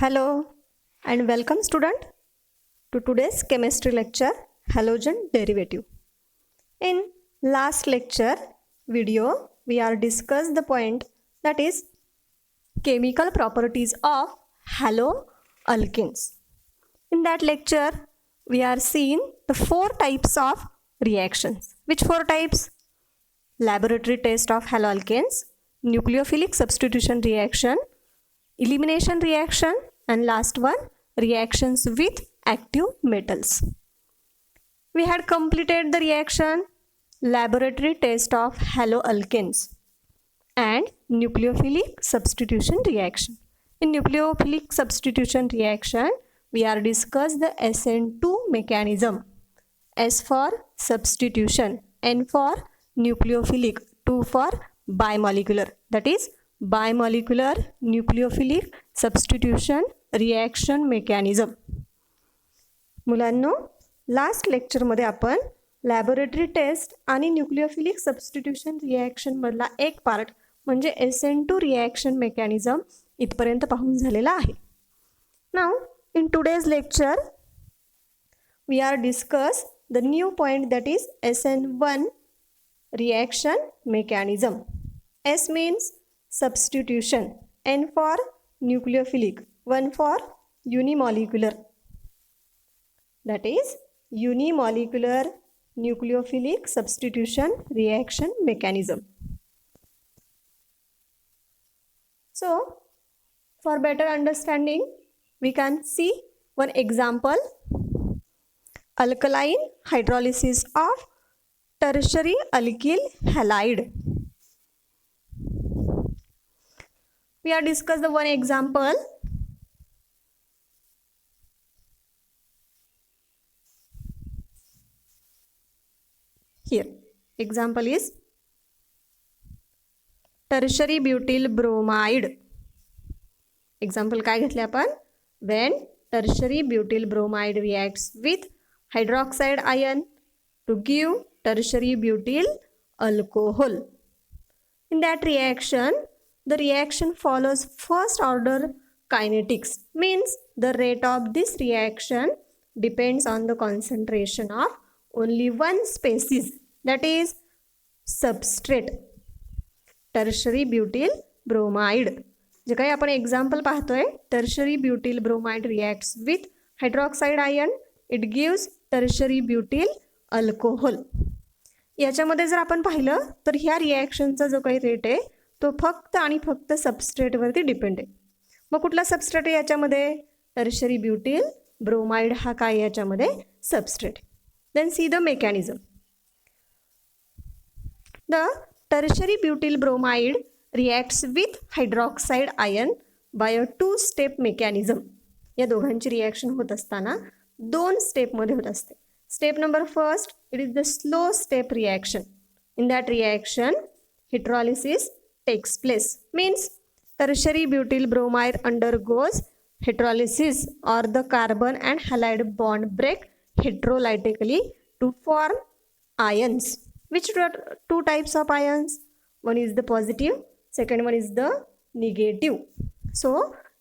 Hello and welcome student to today's chemistry lecture halogen derivative. In last lecture video we are discussed the point that is chemical properties of haloalkanes. In that lecture we are seeing the four types of reactions. Which four types? Laboratory test of haloalkanes, nucleophilic substitution reaction, elimination reaction, and last one, reactions with active metals. We had completed the reaction laboratory test of haloalkanes and nucleophilic substitution reaction. In nucleophilic substitution reaction, we are discussed the SN2 mechanism. S for substitution, N for nucleophilic, 2 for bimolecular, that is bimolecular nucleophilic substitution reaction mechanism. मुलांनो, last लेक्चरमध्ये आपण laboratory taste आणि nucleophilic substitution reaction मधला एक part म्हणजे SN2 reaction mechanism इथपर्यंत पाहून झालेला आहे. Now in today's lecture we are discuss the new point that is SN1 reaction mechanism. S means substitution, N for nucleophilic, 1 for unimolecular, that is unimolecular nucleophilic substitution reaction mechanism. So for better understanding we can see one example, alkaline hydrolysis of tertiary alkyl halide. We are discuss the one example. Here example is tertiary butyl bromide. Example काय घेतले आपण? When tertiary butyl bromide reacts with hydroxide ion to give tertiary butyl alcohol. In that reaction, the reaction follows first order kinetics, means the rate of this reaction depends on the concentration of only one species, that is substrate, tertiary butyl bromide. जे काही आपण example पाहतोय, tertiary butyl bromide reacts with hydroxide ion, it gives tertiary butyl alcohol. याच्यामध्ये जर आपण पाहिलं तर ह्या रिॲक्शनचा जो काही रेट आहे तो फक्त आणि फक्त सबस्ट्रेटवरती डिपेंड आहे. मग कुठला सबस्ट्रेट आहे याच्यामध्ये? टर्शरी ब्युटिल ब्रोमाइड हा काय याच्यामध्ये substrate. Then see the mechanism. The tertiary butyl bromide reacts with hydroxide ion by a 2 step mechanism. या दोघांची रिॲक्शन होत असताना 2 स्टेपमध्ये होत असते. Step number first, it is the slow step reaction. In that reaction, hydrolysis takes place. Means tertiary butyl bromide undergoes hydrolysis or the carbon and halide bond break hydrolytically to form ions. Which two types of ions? One is the positive, second one is the negative. So,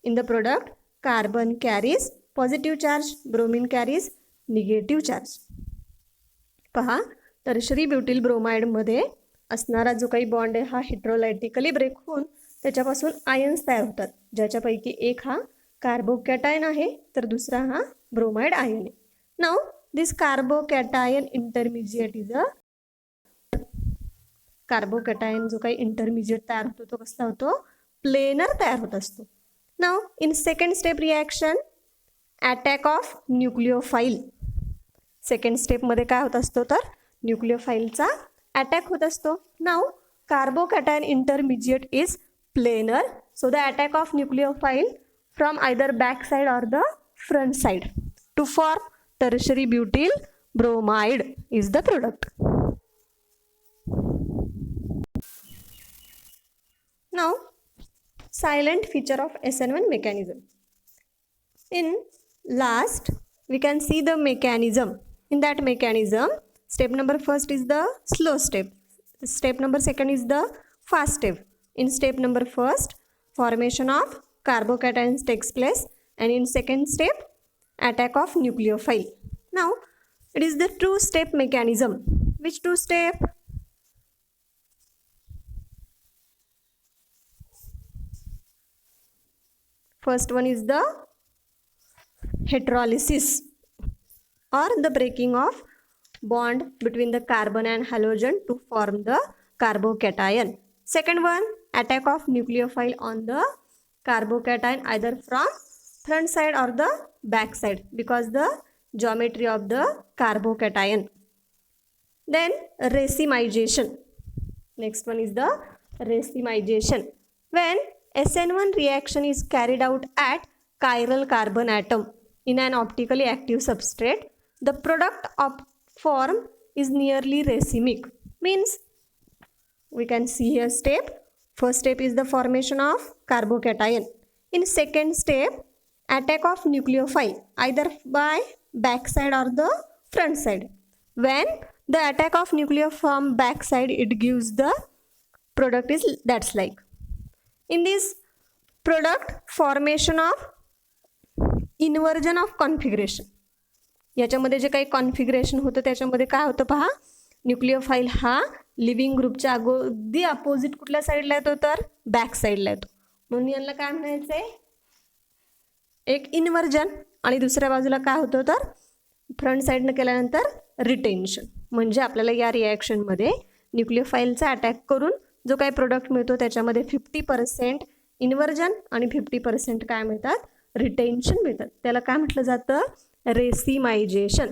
in the product, carbon carries positive charge, bromine carries negative charge. पहा, tertiary ब्युटिल ब्रोमाइडमध्ये असणारा जो काही bond आहे हा हायड्रोलायटिकली break होऊन त्याच्यापासून ions तयार होतात, ज्याच्यापैकी एक हा कार्बोकॅटायन आहे तर दुसरा हा ब्रोमाइड आयन आहे. Now this carbocation intermediate is a carbocation जो काही इंटरमिजिएट तयार होतो तो कसला होतो? प्लेनर तयार होत असतो. Now in second step reaction, attack of nucleophile. Second स्टेपमध्ये काय होत असतो तर न्यूक्लिओफाईलचा अटॅक होत असतो. Now carbocation intermediate is planar, so the attack of nucleophile from either back side or the front side to form tertiary butyl bromide is the product. Now silent feature of SN1 mechanism. In last we can see the mechanism. In that mechanism, step number first is the slow step, step number second is the fast step. In step number first, formation of carbocations takes place, and in second step, attack of nucleophile. Now, it is the two-step mechanism. Which two-step? First one is the heterolysis or the breaking of bond between the carbon and halogen to form the carbocation. Second one, attack of nucleophile on the carbocation either from front side or the back side because the geometry of the carbocation. Then racemization. Next one is the racemization. When SN1 reaction is carried out at chiral carbon atom in an optically active substrate, the product of form is nearly racemic. Means we can see here step. First step is the formation of carbocation. In second step, attack of nucleophile either by back side or the front side. When the attack of nucleophile from back side, it gives the product is that's like. In this product, formation of inversion of configuration. याच्यामध्ये जे काही configuration होतं त्याच्यामध्ये काय होतं पहा, न्यूक्लियोफाईल हा living ग्रुपच्या अगदी अपोजिट कुठल्या साईडला येतो तर बॅक साईडला येतो. म्हणून यांना काय म्हणायचं आहे, एक इन्व्हर्जन आणि दुसऱ्या बाजूला काय होतं तर फ्रंट साईडनं केल्यानंतर रिटेन्शन. म्हणजे आपल्याला या रिॲक्शनमध्ये न्यूक्लियोफाईलचा अटॅक करून जो काही प्रोडक्ट मिळतो त्याच्यामध्ये 50% इन्व्हर्जन आणि 50% काय मिळतात रिटेन्शन मिळतात. त्याला काय म्हटलं जातं racemization.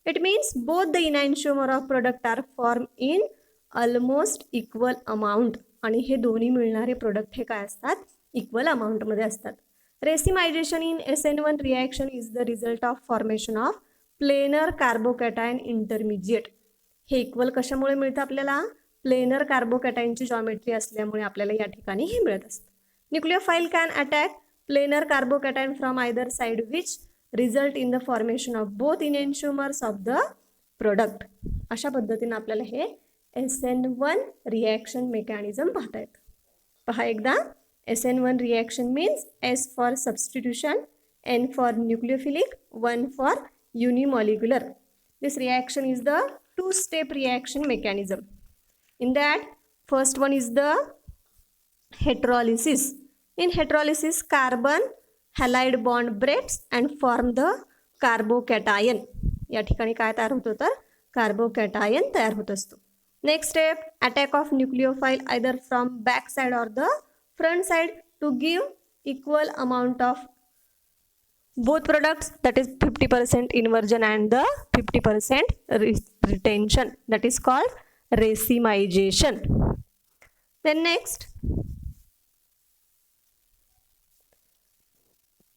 It means both the enantiomer of product are formed in almost equal amount आणि हे दोन्ही मिळणारे प्रोडक्ट हे काय असतात इक्वल अमाऊंटमध्ये असतात. Racemization in SN1 reaction is the result of formation of planar carbocation intermediate. हे इक्वल कशामुळे मिळतं आपल्याला, प्लेनर कार्बोकॅटायनची जॉमेट्री असल्यामुळे आपल्याला या ठिकाणी हे मिळत असतं. Nucleophile can attack planar carbocation from either side which result in the formation of both enantiomers of the product. अशा पद्धतीने आपल्याला हे SN1 रिॲक्शन मेकॅनिझम पाहता येतं. पहा एकदा, SN1 reaction means S for substitution, N for nucleophilic, 1 for unimolecular. This reaction is the two-step reaction mechanism. In that, first one is the heterolysis. In heterolysis, carbon halide bond breaks and form the carbocation. या ठिकाणी काय तयार होतं तर carbocation तयार होत असतो. Next step, attack of nucleophile either from back side or the front side to give equal amount of both products, that is 50% inversion and the 50% retention, that is called racemization. Then next,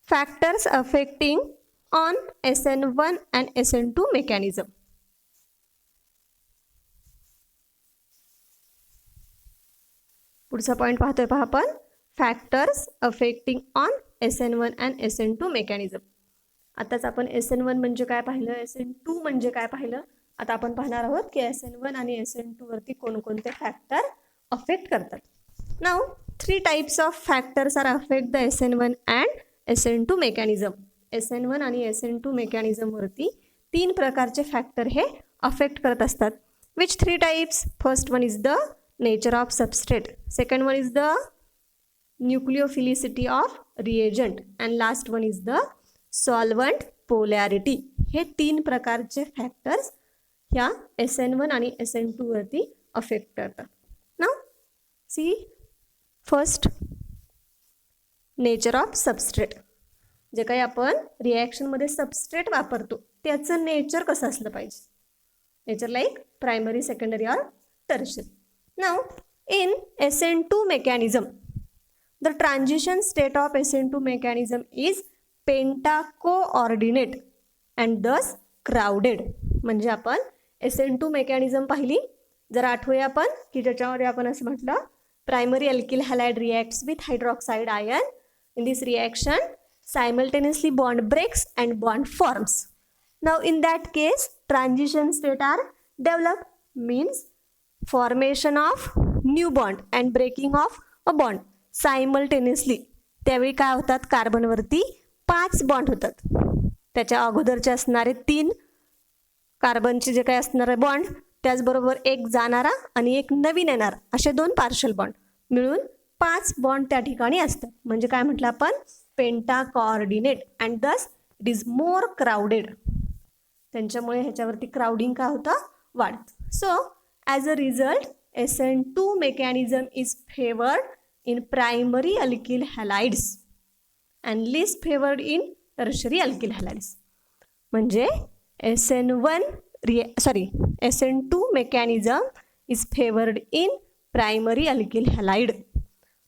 factors affecting on SN1 and SN2 mechanism. पुढचा point पाहतोय पहा आपण, factors affecting on SN1 and SN2 mechanism. आताच आपण SN1 म्हणजे काय पाहिलं, SN2 म्हणजे काय पाहिलं. आता आपण पाहणार आहोत की SN1 आणि SN2 वरती कोणकोणते फॅक्टर अफेक्ट करतात. Now 3 types of factors are affect the SN1 and SN2 mechanism. SN1 आणि SN2 मेकॅनिझम वरती 3 प्रकारचे फॅक्टर हे अफेक्ट करत असतात. Which 3 types? First one is the nature of substrate, second one is the nucleophilicity of reagent and last one is the solvent polarity. हे 3 प्रकारचे factors ह्या SN1 आणि SN2 वरती अफेक्ट करतात. Now see first, nature of substrate. जे काही आपण रिॲक्शनमध्ये substrate वापरतो त्याचं नेचर कसं असलं पाहिजे. नेचर लाईक प्रायमरी, सेकंडरी और tertiary. Now in SN2 mechanism, the transition state of SN2 mechanism is pentacoordinate and thus crowded. म्हणजे आपण SN2 मेकॅनिझम पाहिली, जर आठवूया आपण की ज्याच्यामध्ये आपण असं म्हटलं, primary alkyl halide reacts with hydroxide ion. In this reaction simultaneously bond breaks and bond forms. Now in that case transition state are developed, means formation of new bond and breaking of a bond simultaneously. त्यावेळी काय होतात, कार्बनवरती 5 bond होतात. त्याच्या अगोदरचे असणारे 3 कार्बनचे जे काही असणारे बॉन्ड, त्याचबरोबर एक जाणारा आणि एक नवीन येणारा, असे 2 पार्शल बॉन्ड मिळून 5 बॉन्ड त्या ठिकाणी असतात. म्हणजे काय म्हटलं आपण, पेंटा coordinate and thus it is more crowded. त्यांच्यामुळे ह्याच्यावरती क्राउडिंग काय होतं, वाढतं. So as a result SN2 mechanism is favored in primary alkyl halides and least favored in tertiary alkyl halides. म्हणजे SN2 mechanism is favored in primary alkyl halide.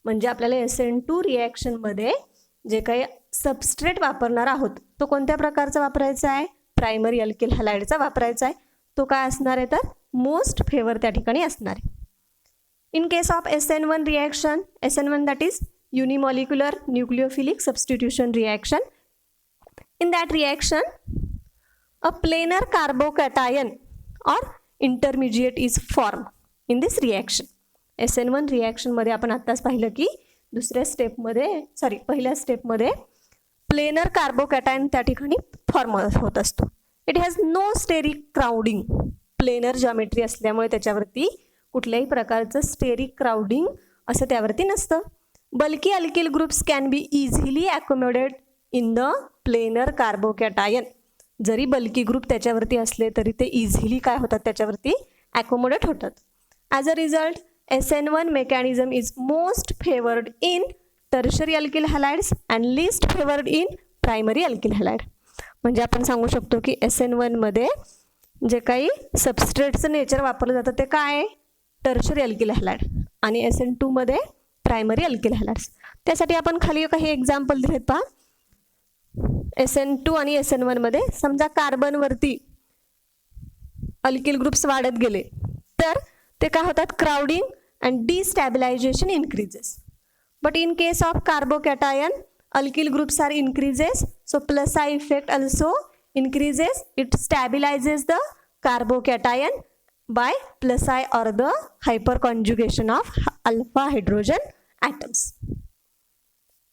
म्हणजे आपल्याला SN2 रिॲक्शनमध्ये जे काही सबस्ट्रेट वापरणार आहोत तो कोणत्या प्रकारचा वापरायचा आहे, प्रायमरी अल्किल हॅलाइडचा वापरायचा आहे. तो काय असणार आहे तर मोस्ट फेवर त्या ठिकाणी असणार आहे. In case of SN1 reaction, SN1 that is unimolecular nucleophilic substitution reaction. In that reaction, a planar carbocation or intermediate is formed in this reaction. SN1 reaction मध्ये आपण आत्ताच पाहिलं की पहिल्या स्टेपमध्ये प्लेनर कार्बोकॅटायन त्या ठिकाणी फॉर्म होत असतो. It has no steric crowding. Planar geometry असल्यामुळे त्याच्यावरती कुठल्याही प्रकारचं स्टेरिक क्राउडिंग असं त्यावरती नसतं. Bulky alkyl groups can be easily accommodate in the planar carbocation. जरी बल्की ग्रुप त्याच्यावरती असले तरी ते इझिली काय होतात, त्याच्यावरती ॲकोमोडेट होतात. As a result SN1 mechanism is most favored in tertiary alkyl halides and least favored in primary alkyl halide. म्हणजे आपण सांगू शकतो की SN1 मध्ये जे काही सबस्ट्रेटचं नेचर वापरलं जातं ते काय आहे, टर्शरी अल्किल हॅलाइड, आणि SN2 मध्ये प्रायमरी अल्किल हॅलाइड्स. त्यासाठी आपण खाली काही एक्झाम्पल दिलेत पहा. SN2 आणि SN1 मध्ये समजा कार्बनवरती अल्किल ग्रुप्स वाढत गेले तर ते काय होतात, crowding and destabilization increases. But in case of carbocation, alkyl groups are increases, so plus I effect also increases. It stabilizes the carbocation by plus I or the hyperconjugation of alpha hydrogen atoms.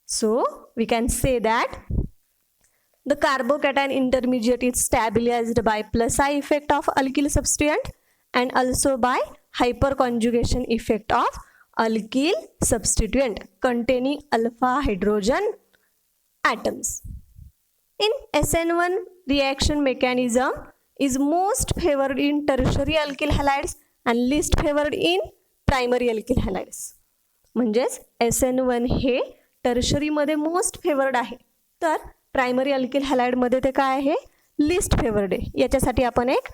So we can say that the carbocation intermediate is stabilized by plus I effect of alkyl substituent and also by hyperconjugation effect of alkyl substituent containing alpha hydrogen atoms. In SN1 reaction mechanism is most favored in tertiary alkyl halides and least favored in primary alkyl halides. म्हणजेच SN1 हे tertiary मध्ये most favoured आहे, तर primary alkyl halide मध्ये ते काय आहे, list favoured आहे. याच्यासाठी आपण एक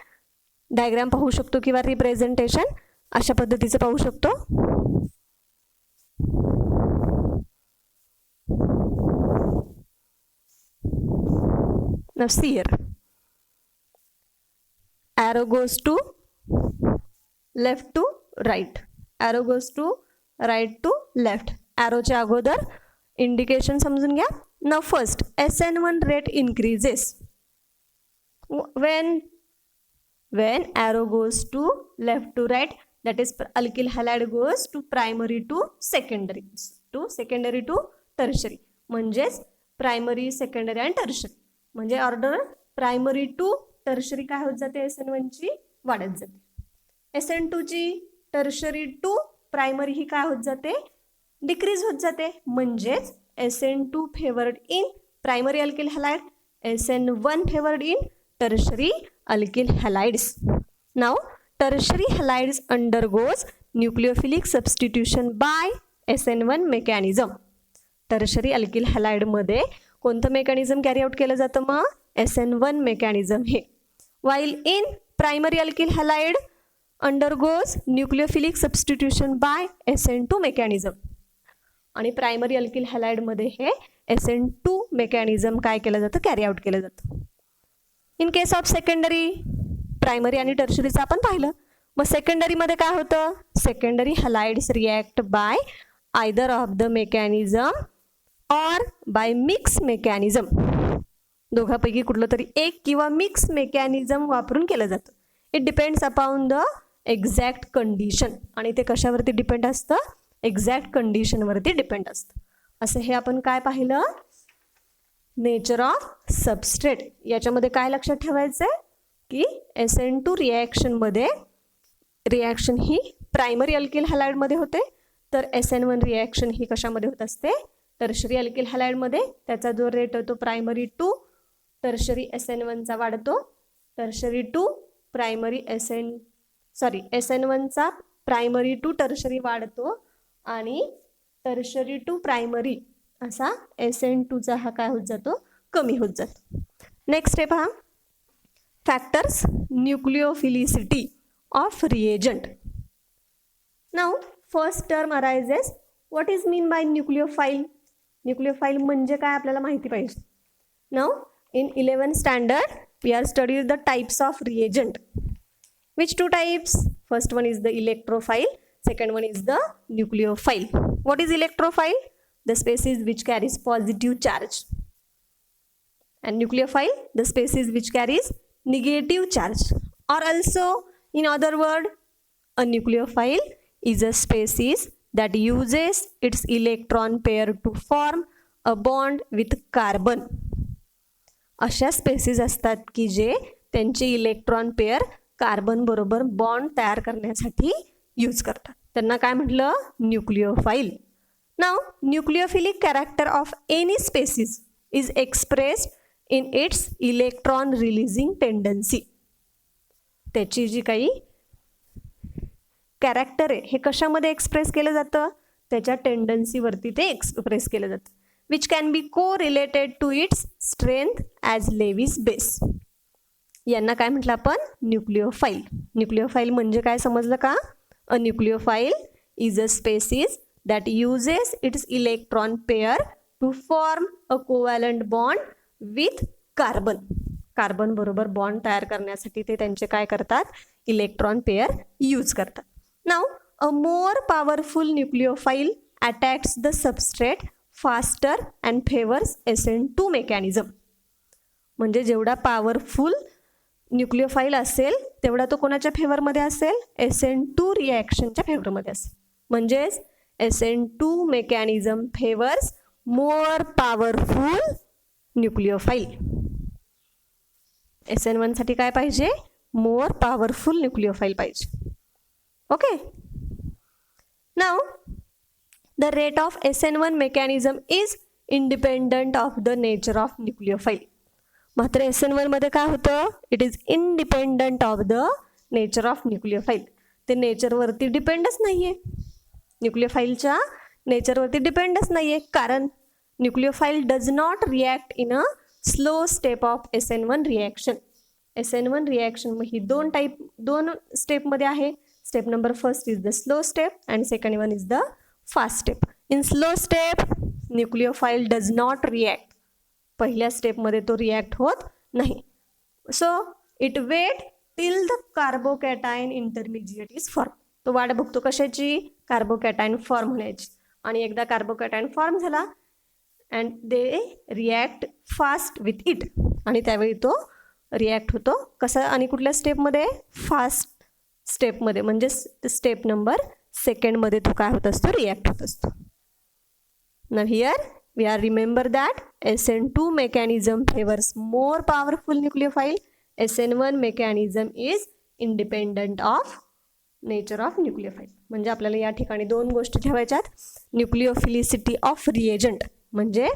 डायग्राम पाहू शकतो किंवा रिप्रेझेंटेशन अशा पद्धतीचं पाहू शकतो. Now see here, arrow goes to left to right, arrow goes to right to left. arrowच्या अगोदर इंडिकेशन समजून घ्या. Now first SN1 rate increases when arrow goes to left to right, that is alkyl halide goes to primary to secondary to tertiary. म्हणजेच primary, secondary आणि tertiary, म्हणजे order primary to tertiary काय होत जाते, SN1 ची वाढत जाते. SN2 ची टर्शरी टू प्रायमरी ही काय होत जाते, डिक्रीज होत जाते. म्हणजेच SN2 favoured in primary alkyl halide, SN1 favoured in tertiary alkyl halides. Now tertiary halides undergoes nucleophilic substitution by SN1 mechanism. tertiary alkyl halide मध्ये कोणतं मेकॅनिझम कॅरी आउट केलं जातं, मग SN1 मेकॅनिझम हे. while in primary alkyl halide undergoes nucleophilic substitution by SN2 mechanism. आणि primary alkyl halide मध्ये हे SN2 mechanism काय केलं जातं, कॅरी आउट केलं जातं. In case of secondary, primary आणि टर्शरीचं आपण पाहिलं. मग सेकंडरीमध्ये काय होतं, secondary halides react by either of the mechanism or by mix mechanism. दोघांपैकी कुठलं तरी एक किंवा मिक्स मेकॅनिझम वापरून केलं जातं. It depends upon the exact condition. आणि ते कशावरती डिपेंड असतं, एक्झॅक्ट कंडिशनवरती डिपेंड असतं. असं हे आपण काय पाहिलं, नेचर ऑफ सबस्ट्रेट. याच्यामध्ये काय लक्षात ठेवायचं आहे की SN2 रिॲक्शनमध्ये रिॲक्शन ही प्रायमरी अल्किल हॅलाइडमध्ये होते, तर SN1 रिॲक्शन ही कशामध्ये होत असते, टर्शरी अल्किल हॅलाइडमध्ये. त्याचा जो रेट होतो प्रायमरी टू टर्शरी SN1चा वाढतो, टर्शरी टू प्रायमरी SN1चा प्रायमरी टू टर्शरी वाढतो आणि टर्शरी टू प्रायमरी असा SN2चा हा काय होत जातो, कमी होत जातो. नेक्स्ट स्टेप हा factors nucleophilicity of reagent. Now first term arises. What is mean by nucleophile. Nucleophile म्हणजे काय आपल्याला माहिती पाहिजे. Now in 11th standard we are studied the types of reagent. Which two types? First one is the electrophile, second one is the nucleophile. What is electrophile? The species which carries positive charge. And nucleophile, the species which carries negative charge. Or also, in other word, a nucleophile is a species that uses its electron pair to form a bond with carbon. अशा species असतात की जे त्यांचे electron pair carbon बरोबर bond तयार करण्यासाठी use करतात. त्यांना काय म्हटलं, nucleophile. Now nucleophilic character of any species is expressed in its electron releasing tendency. त्याची जी काही कॅरेक्टर आहे हे कशामध्ये एक्सप्रेस केलं जातं, त्याच्या टेंडन्सीवरती ते एक्सप्रेस केलं जातं. Which can be correlated to its strength as Lewis base. यांना काय म्हटलं आपण, न्यूक्लिओफाइल. न्यूक्लिओफाइल म्हणजे काय समजलं का. A nucleophile is a species that uses its electron pair to form a covalent bond with carbon. Carbon बरोबर बॉन्ड तयार करण्यासाठी ते त्यांचे काय करतात, इलेक्ट्रॉन पेअर यूज करतात. Now a more powerful nucleophile attacks the substrate faster and favours SN2 mechanism. म्हणजे जेवढा पॉवरफुल न्यूक्लिओफाइल असेल तेवढा तो कोणाच्या फेवरमध्ये असेल, SN2 रिॲक्शनच्या फेवरमध्ये असेल. म्हणजेच SN2 mechanism favours more powerful nucleophile. SN1 साठी काय पाहिजे, मोर पॉवरफुल न्यूक्लिओफाइल पाहिजे. Okay. Now the rate of SN1 mechanism is independent of the nature of nucleophile. मात्र SN1 मध्ये काय होतं, it is independent of the nature of nucleophile. ते नेचरवरती डिपेंडच नाही आहे, न्यूक्लिओफाइलच्या नेचरवरती डिपेंडच नाही आहे. कारण nucleophile does not react in a slow step of SN1 reaction. SN1 reaction ही दोन स्टेपमध्ये आहे. Step number first is the slow step and second one is the fast step. In slow step nucleophile does not react. पहिल्या स्टेपमध्ये तो react होत नाही. So it wait till the carbocation intermediate is form. तो वाट बघतो कशाची, carbocation form होण्याची. आणि एकदा कार्बोकॅटायन फॉर्म झाला and they react fast with it. आणि त्यावेळी तो रिॲक्ट होतो कसा आणि कुठल्या स्टेपमध्ये, फास्ट स्टेपमध्ये. म्हणजे स्टेप नंबर सेकंडमध्ये तो काय होत असतो, रिॲक्ट होत असतो. Now here we are remember that SN2 mechanism favors more powerful nucleophile. SN1 mechanism is independent of nature of nucleophile. म्हणजे आपल्याला या ठिकाणी दोन गोष्टी ठेवायच्यात. न्यूक्लिओफिलिसिटी ऑफ रिएजंट म्हणजे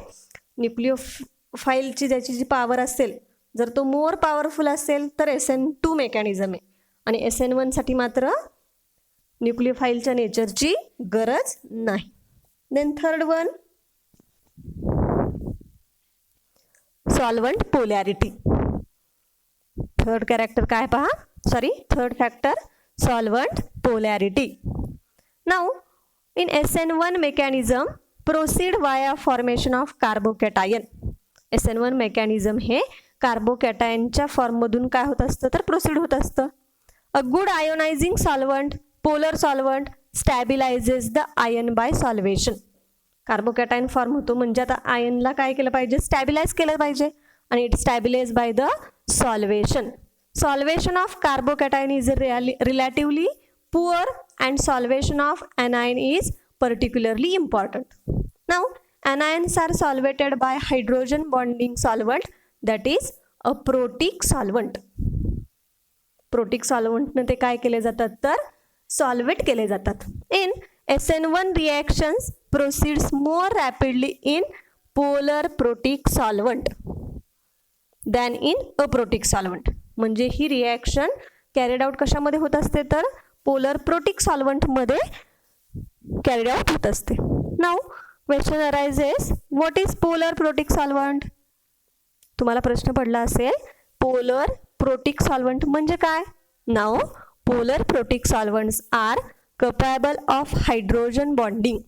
न्यूक्लिओफाइलची ज्याची जी पॉवर असेल, जर तो मोर पॉवरफुल असेल तर SN2 मेकॅनिझम आहे. आणि SN1 साठी मात्र न्यूक्लिओफाइलच्या नेचरची गरज नाही. Then third one, solvent polarity. Third character काय पहा, third factor solvent polarity. Now in SN1 mechanism proceed via formation of carbocation. SN1 mechanism हे कार्बोकॅटायनच्या फॉर्ममधून काय होत असतं तर प्रोसीड होत असतं. A good ionising solvent, polar solvent stabilises the ion by solvation. Carbocation form होतो म्हणजे आता आयनला काय केलं पाहिजे, स्टॅबिलाइज केलं पाहिजे. आणि it stabilise by the solvation. Solvation of carbocation is relatively poor and solvation of anion is particularly important. Now anions are solvated by hydrogen bonding solvent, that is a protic solvent. Protic सॉल्व्हंटने ते काय केले जातात तर solvate केले जातात. In SN1 reactions proceeds more rapidly in polar protic solvent than in aprotic solvent. म्हणजे ही reaction carried out कशामध्ये होत असते तर पोलर प्रोटिक सॉल्व्हंटमध्ये कॅरिड आउट होत असते. Now question arises, what is polar protic solvent? तुम्हाला प्रश्न पडला असेल पोलर प्रोटिक सॉल्व्हंट म्हणजे काय? Now polar protic solvents are capable of hydrogen bonding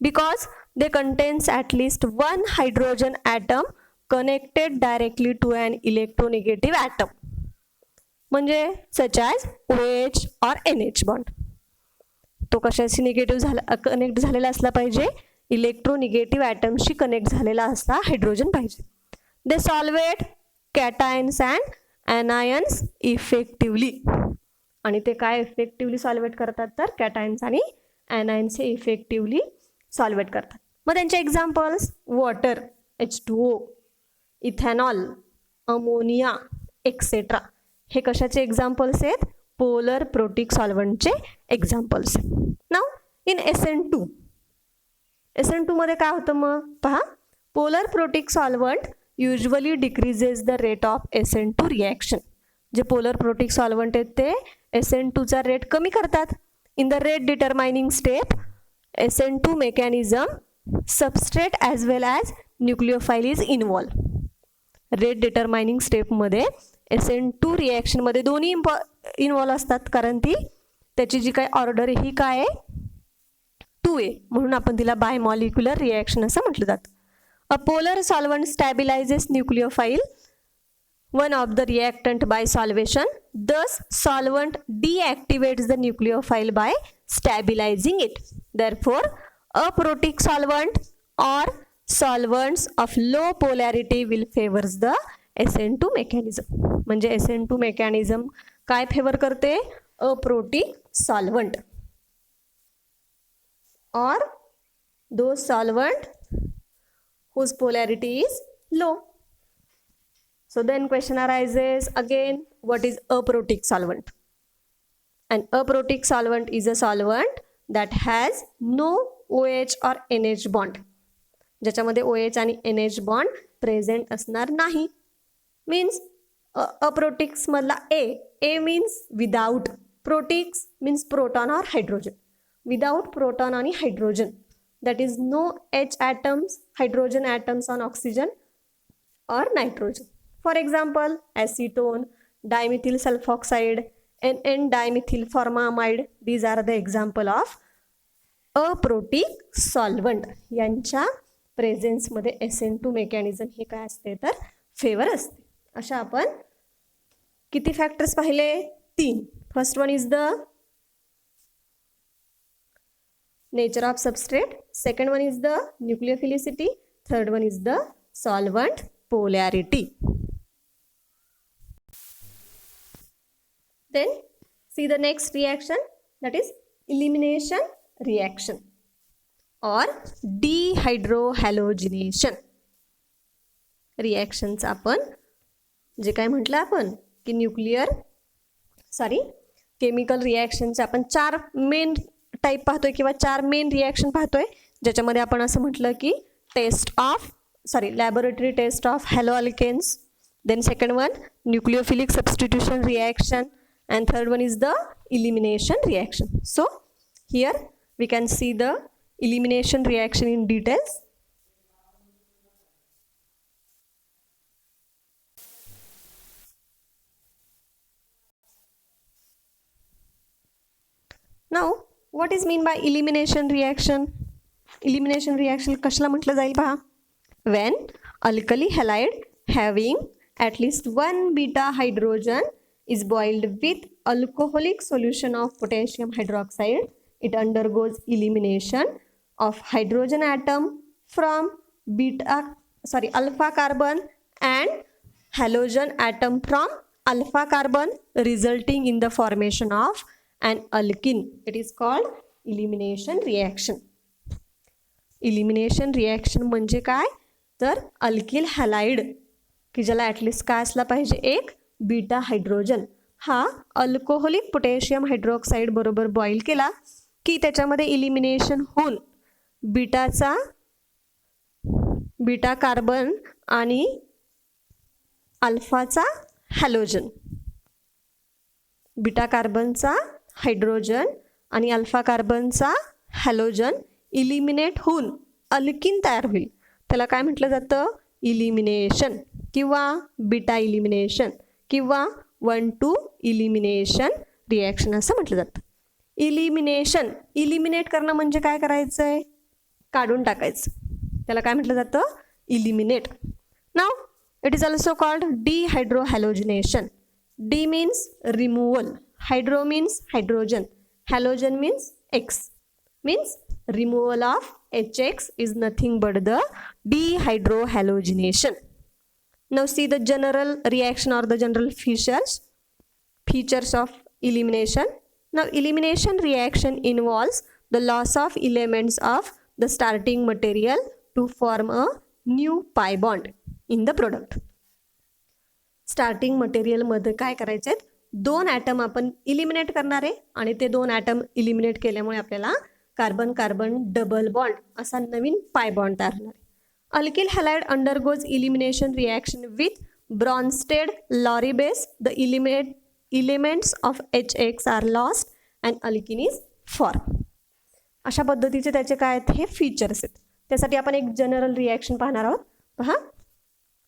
because they contains at least one hydrogen atom connected directly to an electronegative atom, म्हणजे such as OH or NH bond. तो कशाशी negative connect झालेला असला पाहिजे, इलेक्ट्रोनिगेटिव्ह ॲटमशी connect झालेला असता hydrogen पाहिजे. दे solvate कॅटायन्स and ॲनायन्स effectively, आणि ते काय इफेक्टिव्हली सॉल्वेट करतात तर कॅटायन्स आणि ॲनायन्स हे इफेक्टिव्हली सॉल्वेट करतात. मग त्यांचे examples water H2O, ethanol, ammonia etcetera, हे कशाचे एक्झाम्पल्स आहेत? पोलर प्रोटिक सॉल्व्हंटचे एक्झाम्पल्स. नाउ इन SN2 मध्ये काय होतं मग पहा, polar protic solvent usually decreases the rate of SN2 reaction. जे पोलर प्रोटिक सॉल्व्हंट आहेत ते SN2चा रेट कमी करतात. In the rate determining step SN2 mechanism substrate as well as nucleophile is involve. Rate determining स्टेपमध्ये SN2 रिॲक्शनमध्ये दोन्ही involve असतात, कारण ती त्याची जी काय ऑर्डर आहे ही काय आहे 2A, म्हणून आपण तिला बायमॉलिक्युलर रिॲक्शन असं म्हटलं जातं. A polar solvent stabilises nucleophile one of the reactant by solvation, thus solvent deactivates the nucleophile by stabilizing it. Therefore aprotic solvent or solvents of low polarity will favors the SN2 mechanism. म्हणजे SN2 mechanism काय favour करते? Aprotic solvent or those solvent whose polarity is low. So then question arises again, what is aprotic solvent? An aprotic solvent is a solvent that has no OH or NH bond. ज्याच्यामध्ये OH आणि NH bond present असणार नाही. Means aprotics मधला A means without, protics means proton or hydrogen. Without proton आणि hydrogen, that is no H atoms, hydrogen atoms on oxygen or nitrogen. For example, acetone, dimethyl sulfoxide, N,N-dimethyl formamide, these are the example of aprotic solvent. यांच्या प्रेझेन्समध्ये SN2 mechanism हे काय असते तर favour असते. अशा आपण किती फॅक्टर्स पाहिले? 3. First one is the nature of substrate, second one is the nucleophilicity, third one is the solvent polarity. Then see the next reaction, that is elimination reaction or dehydrohalogenation. Reactions आपण जे काय म्हटलं आपण की chemical रिॲक्शनचे आपण 4 main type पाहतोय किंवा 4 main reaction पाहतोय, ज्याच्यामध्ये आपण असं म्हटलं की laboratory test of haloalkanes, then second one nucleophilic substitution reaction, and third one is the elimination reaction. So here we can see the elimination reaction in details. Now what is mean by elimination reaction? Elimination reaction कशाला म्हटलं जाईल पहा? When alkali halide having at least one beta hydrogen is boiled with alcoholic solution of potassium hydroxide, it undergoes elimination of hydrogen atom from alpha carbon and halogen atom from alpha carbon, resulting in the formation of an alkene. It is called elimination reaction. Elimination reaction म्हणजे काय तर alkyl halide की ज्याला at least काय असला पाहिजे एक beta hydrogen हा अल्कोहोलिक पोटॅशियम हायड्रॉक्साईड बरोबर बॉईल केला की त्याच्यामध्ये इलिमिनेशन होऊन बीटा कार्बन आणि अल्फाचा हॅलोजन बीटा कार्बनचा हायड्रोजन आणि अल्फा कार्बनचा हॅलोजन इलिमिनेट होऊन अल्किन तयार होईल त्याला काय म्हटलं जातं इलिमिनेशन किंवा बीटा इलिमिनेशन किंवा 1,2 इलिमिनेशन रिॲक्शन असं म्हटलं जातं. इलिमिनेट करणं म्हणजे काय करायचं आहे काढून टाकायचं त्याला काय म्हटलं जातं eliminate. Now it is also called dehydrohalogenation. De means removal, hydro means hydrogen, halogen means X means removal of HX is nothing but the dehydrohalogenation. Now see the general reaction or the general features of elimination. Now elimination reaction involves the loss of elements of the starting material to form a new pi bond in the product. Starting मटेरियलमध्ये काय करायचे आहेत दोन item आपण eliminate करणार आहे आणि ते दोन ॲटम इलिमिनेट केल्यामुळे आपल्याला कार्बन कार्बन डबल बॉन्ड असा नवीन पाय बॉन्ड तयार होणार आहे. Alkyl halide undergoes elimination reaction with Bronsted Lowry base. The elements of HX are lost and alkene is form. अशा पद्धतीचे त्याचे काय आहेत हे फीचर्स आहेत. त्यासाठी आपण एक जनरल रिॲक्शन पाहणार आहोत. पहा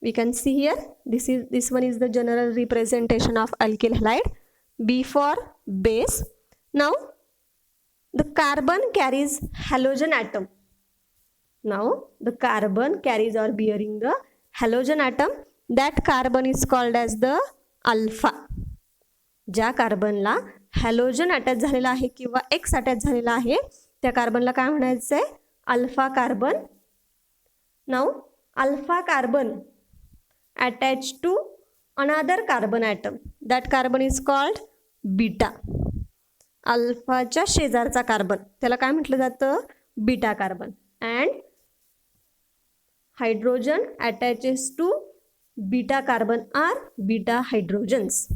we can see here this one is the general representation of alkyl halide. B for base. Now the carbon carries halogen atom. Now the carbon carries or bearing the halogen atom. That carbon is called as the alpha. ज्या कार्बनला halogen attach झालेला आहे किंवा x attach झालेला आहे त्या कार्बनला काय म्हणायचं आहे alpha carbon. Now alpha carbon attached to another carbon atom. That carbon is called beta. अल्फाच्या शेजारचा कार्बन त्याला काय म्हटलं जातं beta carbon. And hydrogen attaches to beta carbon are beta hydrogens.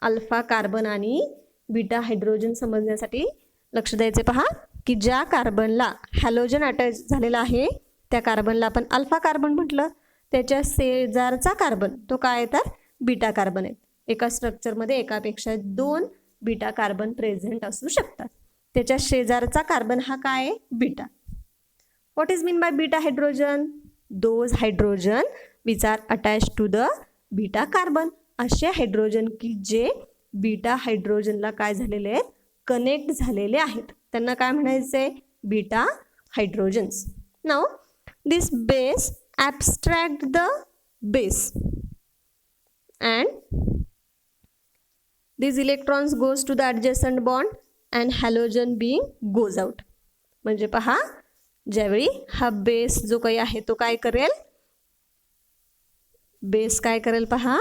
Alpha carbon आणि बीटा हायड्रोजन समजण्यासाठी लक्ष द्यायचे पहा की ज्या कार्बनला हॅलोजन अटॅच झालेला आहे त्या कार्बनला आपण अल्फा कार्बन म्हटलं. त्याच्या शेजारचा कार्बन तो काय तर बीटा कार्बन आहे. एका स्ट्रक्चरमध्ये एकापेक्षा दोन बीटा कार्बन प्रेझेंट असू शकतात. त्याच्या शेजारचा कार्बन हा काय आहे beta. What is mean by beta hydrogen those hydrogen which are attach to the beta carbon. असे हायड्रोजन की जे बीटा हायड्रोजनला काय झालेले आहेत कनेक्ट झालेले आहेत त्यांना काय म्हणायचं आहे beta hydrogens. Now this base abstract the base and these electrons goes to the adjacent bond and halogen being goes out. म्हणजे पहा ज्यावेळी हा बेस जो काही आहे तो काय करेल बेस काय करेल पहा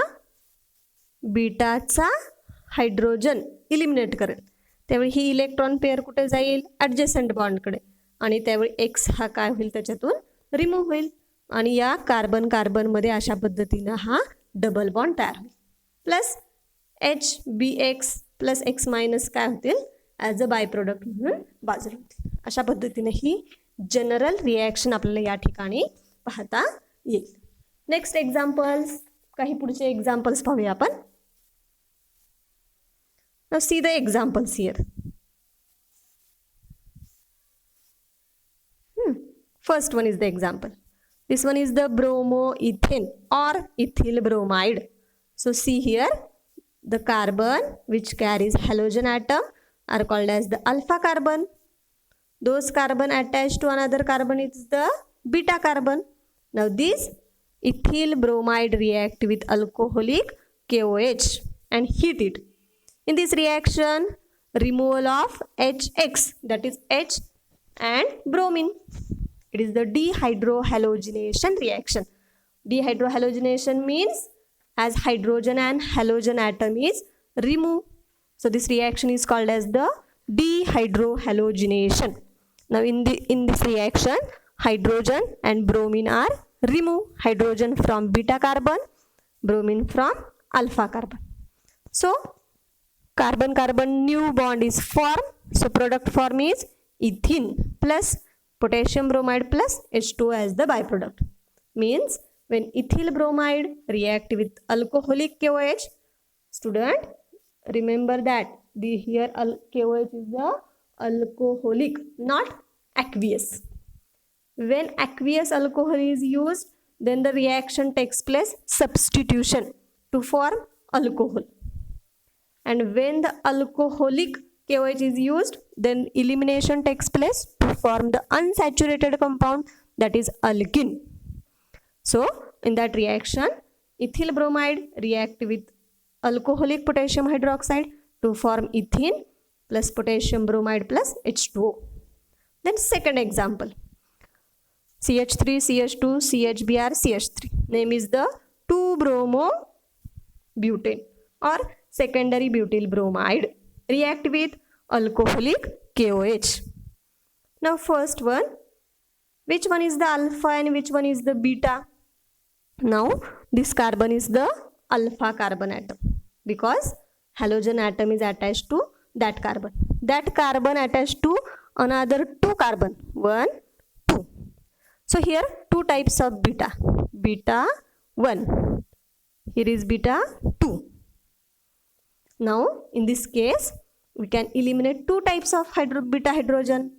बीटाचा हायड्रोजन इलिमिनेट करेल त्यावेळी ही इलेक्ट्रॉन पेअर कुठे जाईल ॲडजेसंट बॉन्डकडे आणि त्यावेळी एक्स हा काय होईल त्याच्यातून रिमूव्ह होईल आणि या कार्बन कार्बनमध्ये अशा पद्धतीनं हा डबल बॉन्ड तयार होईल. Plus HBX plus X minus काय होतील ॲज अ बाय प्रोडक्ट म्हणून बाजूला होतील. अशा पद्धतीने ही जनरल रिॲक्शन आपल्याला या ठिकाणी पाहता येईल. नेक्स्ट एक्झाम्पल्स काही पुढचे एक्झाम्पल्स पाहूया आपण. Now see the examples here. First one is the example. This one is the bromoethane or ethyl bromide. So see here the carbon which carries halogen atom are called as the alpha carbon. Those carbon attached to another carbon is the beta carbon. Now this ethyl bromide react with alcoholic KOH and heat it. In this reaction removal of HX that is H and bromine. It is the dehydrohalogenation reaction. Dehydrohalogenation means as hydrogen and halogen atom is removed. So this reaction is called as the dehydrohalogenation. Now in this reaction hydrogen and bromine are removed. Hydrogen from beta carbon, bromine from alpha carbon. So carbon-carbon new bond is formed. So product form is ethene plus potassium bromide plus H2O as the byproduct. Means when ethyl bromide react with alcoholic KOH, student remember that here KOH is the alcoholic, not aqueous. When aqueous alcohol is used, then the reaction takes place substitution to form alcohol. And when the alcoholic KOH is used, then elimination takes place to form the unsaturated compound, that is alkene. So in that reaction, ethyl bromide react with alcoholic potassium hydroxide to form ethene plus potassium bromide plus H2O. Then second example, CH3, CH2, CHBr, CH3. Name is the 2-bromo-butane or secondary butyl bromide. React with alcoholic KOH. Now first one, which one is the alpha and which one is the beta? Now this carbon is the alpha carbon atom because halogen atom is attached to that carbon. That carbon attached to another 2 carbon, 1, 2. So here 2 types of beta. Beta 1. Here is beta 2. Now in this case we can eliminate 2 types of beta hydrogen,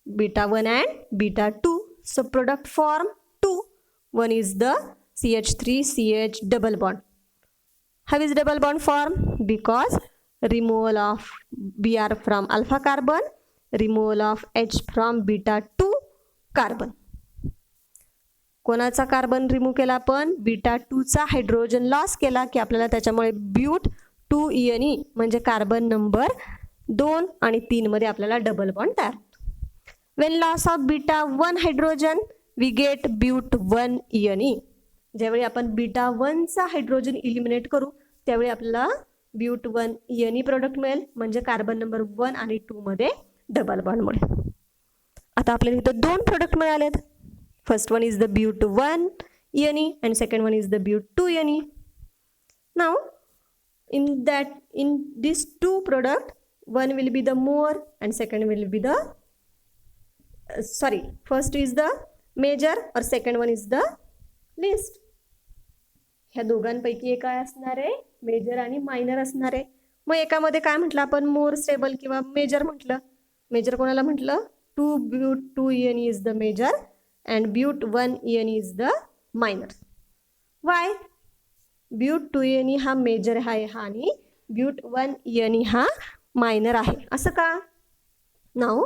beta 1 and beta 2. So product form 2. One is the CH3CH double bond. How is double bond form? Because removal of Br from alpha carbon, removal of H from beta 2 carbon. कोणाचा carbon remove केला आपण? Beta 2 चा hydrogen loss केला की आपल्याला त्याच्यामुळे ब्यूट 2ene म्हणजे carbon number 2 आणि 3 मध्ये आपल्याला डबल बॉन्ड तयार होतो. When loss of beta 1 hydrogen we get but 1ene. ज्यावेळी आपण बीटा 1 चा हायड्रोजन इलिमिनेट करू त्यावेळी आपल्याला ब्यूट 1ene प्रोडक्ट मिळेल म्हणजे कार्बन नंबर 1 आणि 2 मध्ये डबल बॉन्ड मिळेल. आता आपल्याला इथे 2 product मिळालेत. First one is the but 1ene and second one is the but 2ene. Now in these 2 product, one will be the more and second will be the first is the major or second one is the least. ह्या दोघांपैकी एक काय असणार आहे? Major आणि minor असणार आहे. मग एकामध्ये काय म्हटलं आपण? मोर स्टेबल किंवा मेजर म्हटलं. मेजर कोणाला म्हटलं? 2 but 2ene is the major and but 1ene is the minor. Why? but 2ene हा मेजर आहे आणि but 1ene हा मायनर आहे. असं का? Now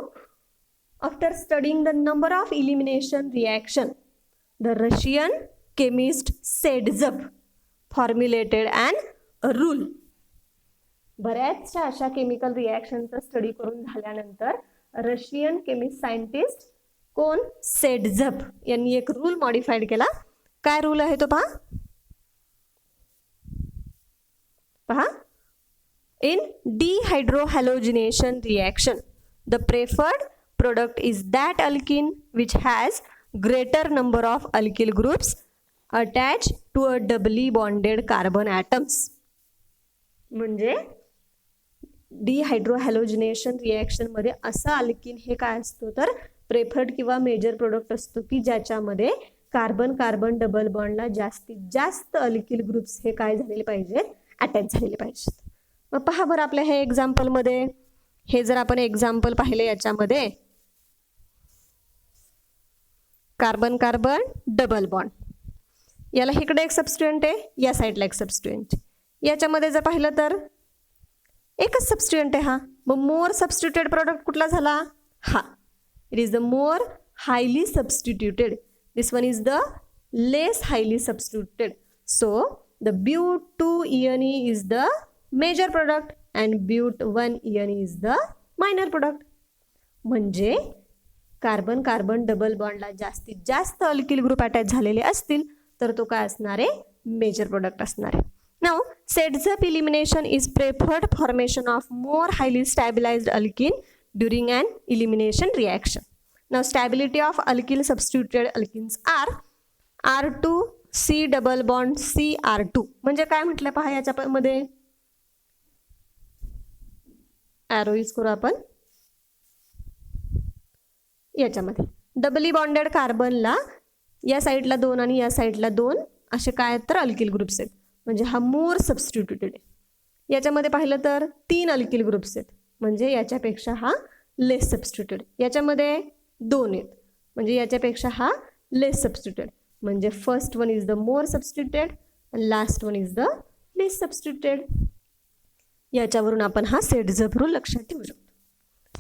after studying the number of elimination reaction, the Russian chemist Sedzev formulated an rule. बऱ्याचशा अशा chemical रिॲक्शनचा study करून झाल्यानंतर रशियन केमिस्ट सायंटिस्ट कोण? सेडझब यांनी एक रूल मॉडिफाईड केला. काय रूल आहे तो पहा. In dehydrohalogenation reaction the preferred product is that alkene which has greater number of alkyl groups attach to a doubly bonded carbon atoms. म्हणजे डिहायड्रोहॅलोजिनेशन रिॲक्शन मध्ये असा अल्किन हे काय असतो तर प्रेफर्ड किंवा मेजर प्रोडक्ट असतो की ज्याच्यामध्ये कार्बन कार्बन डबल बॉन्डला जास्तीत जास्त अल्किल ग्रुप्स हे काय झालेले पाहिजेत? अटॅच झालेले पाहिजेत. मग पहा बरं आपल्या हे एक्झाम्पलमध्ये हे जर आपण एक्झाम्पल पाहिले याच्यामध्ये कार्बन कार्बन डबल बॉन्ड, याला इकडे एक सबस्टिट्यूएंट आहे, या साईडला एक सबस्टिट्यूएंट. याच्यामध्ये जर पाहिलं तर एकच सबस्टिट्यूएंट आहे हा. मग मोर सबस्टिट्यूटेड प्रोडक्ट कुठला झाला? हा. It is the more highly substituted. This one is the less highly substituted. So the but 2ene is the major product and but 1ene is the minor product. म्हणजे कार्बन कार्बन डबल बॉन्डला जास्तीत जास्त alkyl group attach झालेले असतील तर तो काय असणार आहे? मेजर प्रोडक्ट असणार आहे. Now Sedzev elimination is preferred formation of more highly stabilized alkene during an elimination reaction. Now stability of alkyl substituted alkenes are R2 C double bond CR2. म्हणजे काय म्हटलं पहा याच्यामध्ये, ॲरो यूज करू आपण याच्यामध्ये. डबली बॉन्डेड कार्बनला या साईडला 2 आणि या साईडला 2 असे काय तर अल्किल ग्रुप्स आहेत, म्हणजे हा मोर सबस्टिट्यूटेड आहे. याच्यामध्ये पाहिलं तर 3 अल्किल ग्रुप्स आहेत, म्हणजे याच्यापेक्षा हा लेस सबस्टिट्यूटेड. याच्यामध्ये 2 आहेत, म्हणजे याच्यापेक्षा हा लेस सबस्टिट्यूटेड. म्हणजे first one is the more substituted आणि last one is the less substituted. याच्यावरून आपण हा सेटझप रूल लक्षात ठेवू शकतो.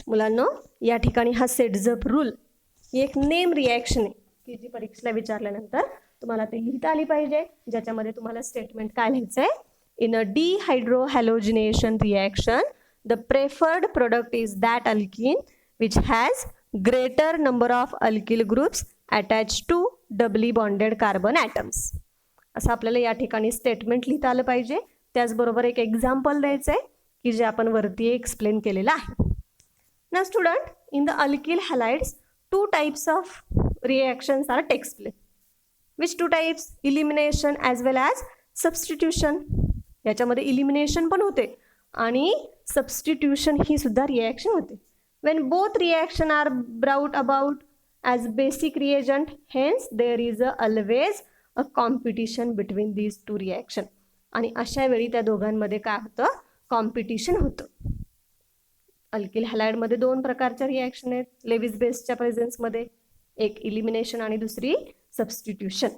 मुलांनो, या ठिकाणी हा सेटझप रूल ही एक नेम रिॲक्शन आहे की जी परीक्षेला विचारल्यानंतर तुम्हाला ते लिहिता आली पाहिजे, ज्याच्यामध्ये तुम्हाला स्टेटमेंट काय लिहायचं आहे. In a dehydrohalogenation reaction the preferred product is that alkene which has greater number of alkyl groups attach to doubly bonded carbon atoms. असं आपल्याला या ठिकाणी स्टेटमेंट लिहिता आलं पाहिजे. त्याचबरोबर एक एक्झाम्पल द्यायचं आहे की जे आपण वरती एक्सप्लेन केलेलं आहे. ना student, in the alkyl halides 2 types of reactions are takes place. Which 2 types? Elimination as well as substitution. याच्यामध्ये इलिमिनेशन पण होते आणि सबस्टिट्यूशन ही सुद्धा रिॲक्शन होते. When both reaction are brought about as basic reagent, hence there is always a competition between these 2 reaction. आणि अशा वेळी त्या दोघांमध्ये काय होतं, कॉम्पिटिशन होतं. अल्किल हॅलाइडमध्ये 2 प्रकारच्या रिॲक्शन आहेत लेविस बेसच्या प्रेझेन्समध्ये, एक इलिमिनेशन आणि दुसरी सबस्टिट्यूशन.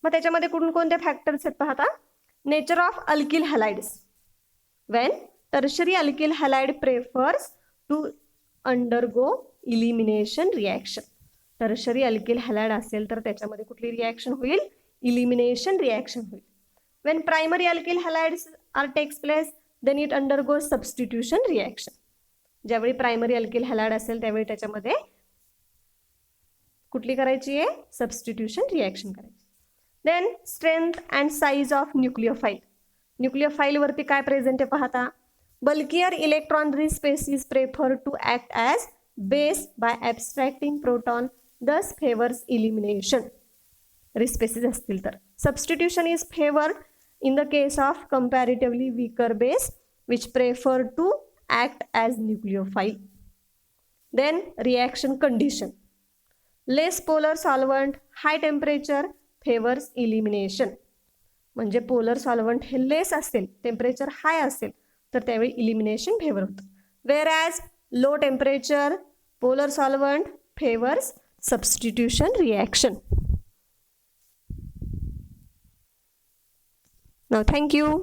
मग त्याच्यामध्ये कोणकोणते फॅक्टर्स आहेत पाहता. Nature of alkyl halides. When tertiary alkyl halide prefers to undergo elimination reaction. Tertiary alkyl halide असेल तर त्याच्यामध्ये कुठली रिॲक्शन होईल, इलिमिनेशन रिॲक्शन होईल. When primary alkyl halides are takes place then it undergo substitution reaction. ज्यावेळी primary alkyl halide असेल त्यावेळी त्याच्यामध्ये कुठली करायची आहे, सबस्टिट्यूशन रिॲक्शन करायची. Then strength and size of nucleophile. न्यूक्लियोफाईलवरती काय प्रेझेंट आहे पाहता. Bulkier electron rich species prefer to act as base by abstracting proton, thus favours elimination. Rich species असतील तर. Substitution is favoured in the case of comparatively weaker base which prefer to act as nucleophile. Then reaction condition. Less polar solvent, high temperature favors elimination. म्हणजे polar solvent हे लेस असेल, temperature हाय असेल तर त्यावेळी elimination favour होतं. Wear as low temperature polar solvent favours substitution reaction. नाव thank you.